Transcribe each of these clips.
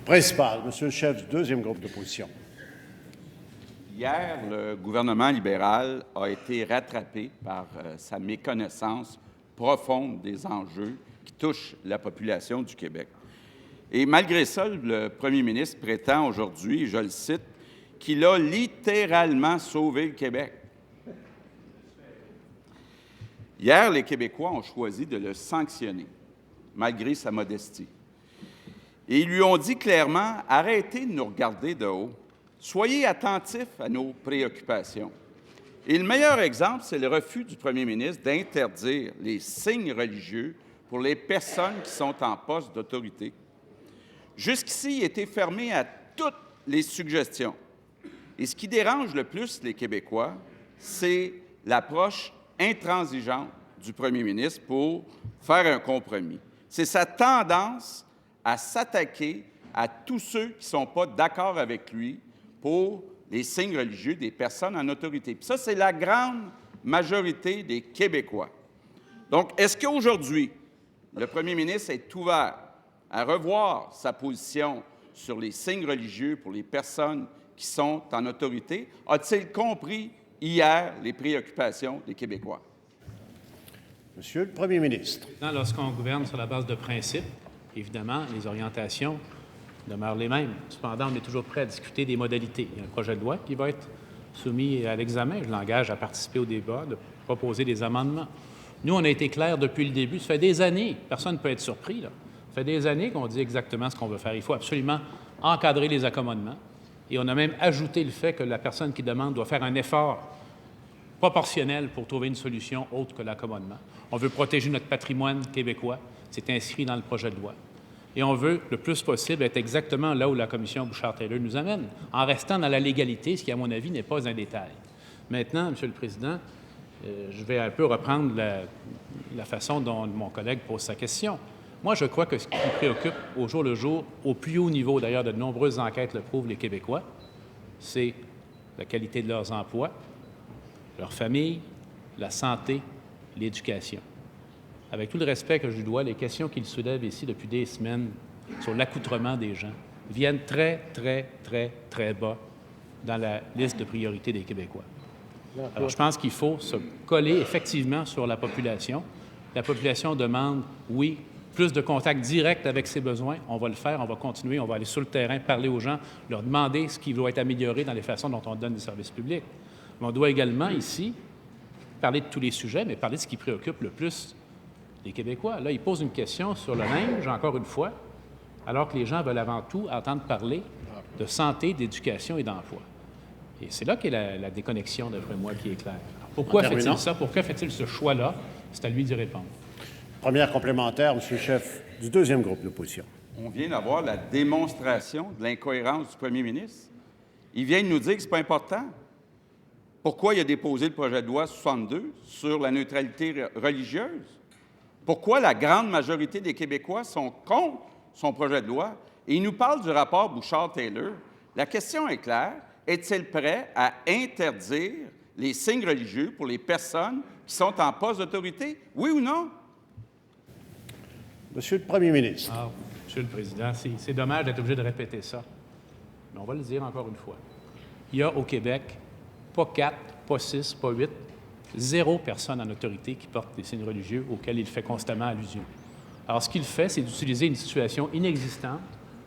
Principal, Monsieur le chef du deuxième groupe d'opposition. Hier, le gouvernement libéral a été rattrapé par sa méconnaissance profonde des enjeux qui touchent la population du Québec. Et malgré ça, le premier ministre prétend aujourd'hui, je le cite, qu'il a littéralement sauvé le Québec. Hier, les Québécois ont choisi de le sanctionner, malgré sa modestie. Et ils lui ont dit clairement, arrêtez de nous regarder de haut. Soyez attentifs à nos préoccupations. Et le meilleur exemple, c'est le refus du premier ministre d'interdire les signes religieux pour les personnes qui sont en poste d'autorité. Jusqu'ici, il était fermé à toutes les suggestions. Et ce qui dérange le plus les Québécois, c'est l'approche intransigeante du premier ministre pour faire un compromis. C'est sa tendance à s'attaquer à tous ceux qui ne sont pas d'accord avec lui pour les signes religieux des personnes en autorité. Puis ça, c'est la grande majorité des Québécois. Donc, est-ce qu'aujourd'hui, le premier ministre est ouvert à revoir sa position sur les signes religieux pour les personnes qui sont en autorité? A-t-il compris hier les préoccupations des Québécois? Monsieur le premier ministre. Lorsqu'on gouverne sur la base de principes, évidemment, les orientations demeurent les mêmes. Cependant, on est toujours prêt à discuter des modalités. Il y a un projet de loi qui va être soumis à l'examen. Je l'engage à participer au débat, de proposer des amendements. Nous, on a été clairs depuis le début. Ça fait des années, personne ne peut être surpris, là. Ça fait des années qu'on dit exactement ce qu'on veut faire. Il faut absolument encadrer les accommodements. Et on a même ajouté le fait que la personne qui demande doit faire un effort proportionnel pour trouver une solution autre que l'accommodement. On veut protéger notre patrimoine québécois. C'est inscrit dans le projet de loi. Et on veut, le plus possible, être exactement là où la commission Bouchard-Taylor nous amène, en restant dans la légalité, ce qui, à mon avis, n'est pas un détail. Maintenant, Monsieur le Président, je vais un peu reprendre la façon dont mon collègue pose sa question. Moi, je crois que ce qui préoccupe au jour le jour, au plus haut niveau, d'ailleurs, de nombreuses enquêtes le prouvent, les Québécois, c'est la qualité de leurs emplois, leur famille, la santé, l'éducation. Avec tout le respect que je lui dois, les questions qu'il soulève ici depuis des semaines sur l'accoutrement des gens viennent très, très, très, très bas dans la liste de priorités des Québécois. Alors, je pense qu'il faut se coller effectivement sur la population. La population demande, oui, plus de contact direct avec ses besoins. On va le faire, on va continuer, on va aller sur le terrain, parler aux gens, leur demander ce qui doit être amélioré dans les façons dont on donne des services publics. Mais on doit également, ici, parler de tous les sujets, mais parler de ce qui préoccupe le plus les Québécois. Là, ils posent une question sur le linge, encore une fois, alors que les gens veulent avant tout entendre parler de santé, d'éducation et d'emploi. Et c'est là qu'est la déconnexion, d'après moi, qui est claire. Alors, pourquoi fait-il ça? Pourquoi fait-il ce choix-là? C'est à lui d'y répondre. Première complémentaire, Monsieur le chef du deuxième groupe d'opposition. On vient d'avoir la démonstration de l'incohérence du premier ministre. Il vient de nous dire que ce n'est pas important. Pourquoi il a déposé le projet de loi 62 sur la neutralité religieuse? Pourquoi la grande majorité des Québécois sont contre son projet de loi? Et il nous parle du rapport Bouchard-Taylor. La question est claire. Est-il prêt à interdire les signes religieux pour les personnes qui sont en poste d'autorité? Oui ou non? Monsieur le premier ministre. Monsieur le Président, c'est dommage d'être obligé de répéter ça. Mais on va le dire encore une fois. Il y a au Québec pas 4, pas 6, pas 8, 0 personne en autorité qui porte des signes religieux auxquels il fait constamment allusion. Alors, ce qu'il fait, c'est d'utiliser une situation inexistante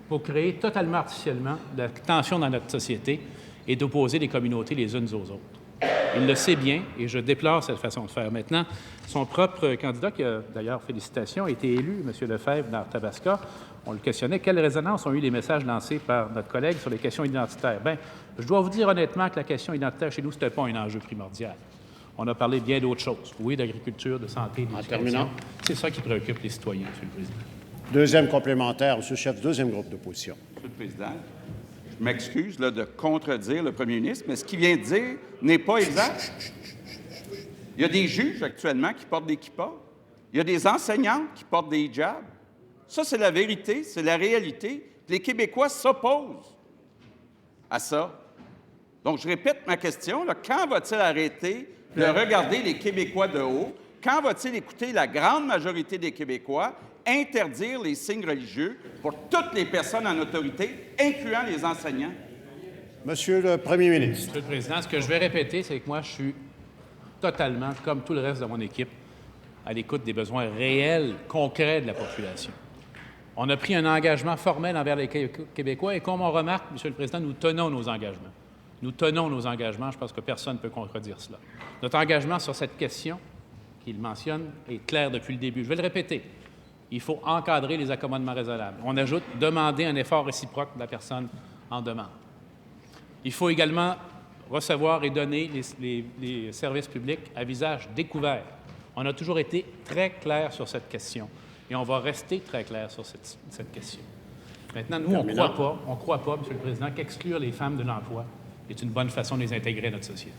pour créer totalement artificiellement de la tension dans notre société et d'opposer les communautés les unes aux autres. Il le sait bien et je déplore cette façon de faire. Maintenant, son propre candidat, qui a d'ailleurs, félicitations, a été élu, M. Lefebvre, dans Tabasca. On le questionnait. Quelle résonance ont eu les messages lancés par notre collègue sur les questions identitaires? Bien, je dois vous dire honnêtement que la question identitaire chez nous, ce n'était pas un enjeu primordial. On a parlé bien d'autres choses. Oui, d'agriculture, de santé, d'éducation. C'est ça qui préoccupe les citoyens, M. le Président. Deuxième complémentaire, M. le chef du deuxième groupe d'opposition. Monsieur le Président, je m'excuse de contredire le premier ministre, mais ce qu'il vient de dire n'est pas exact. Il y a des juges actuellement qui portent des kippas. Il y a des enseignantes qui portent des hijabs. Ça, c'est la vérité, c'est la réalité. Les Québécois s'opposent à ça. Donc, je répète ma question. Là, quand va-t-il arrêter de regarder les Québécois de haut? Quand va-t-il écouter la grande majorité des Québécois interdire les signes religieux pour toutes les personnes en autorité, incluant les enseignants? Monsieur le Premier ministre. Monsieur le Président, ce que je vais répéter, c'est que moi, je suis totalement, comme tout le reste de mon équipe, à l'écoute des besoins réels, concrets de la population. On a pris un engagement formel envers les Québécois et comme on remarque, Monsieur le Président, nous tenons nos engagements. Nous tenons nos engagements. Je pense que personne ne peut contredire cela. Notre engagement sur cette question qu'il mentionne est clair depuis le début. Je vais le répéter. Il faut encadrer les accommodements raisonnables. On ajoute demander un effort réciproque de la personne en demande. Il faut également recevoir et donner les services publics à visage découvert. On a toujours été très clair sur cette question et on va rester très clair sur cette question. Maintenant, nous, on ne croit pas, Monsieur le Président, qu'exclure les femmes de l'emploi est une bonne façon de les intégrer à notre société.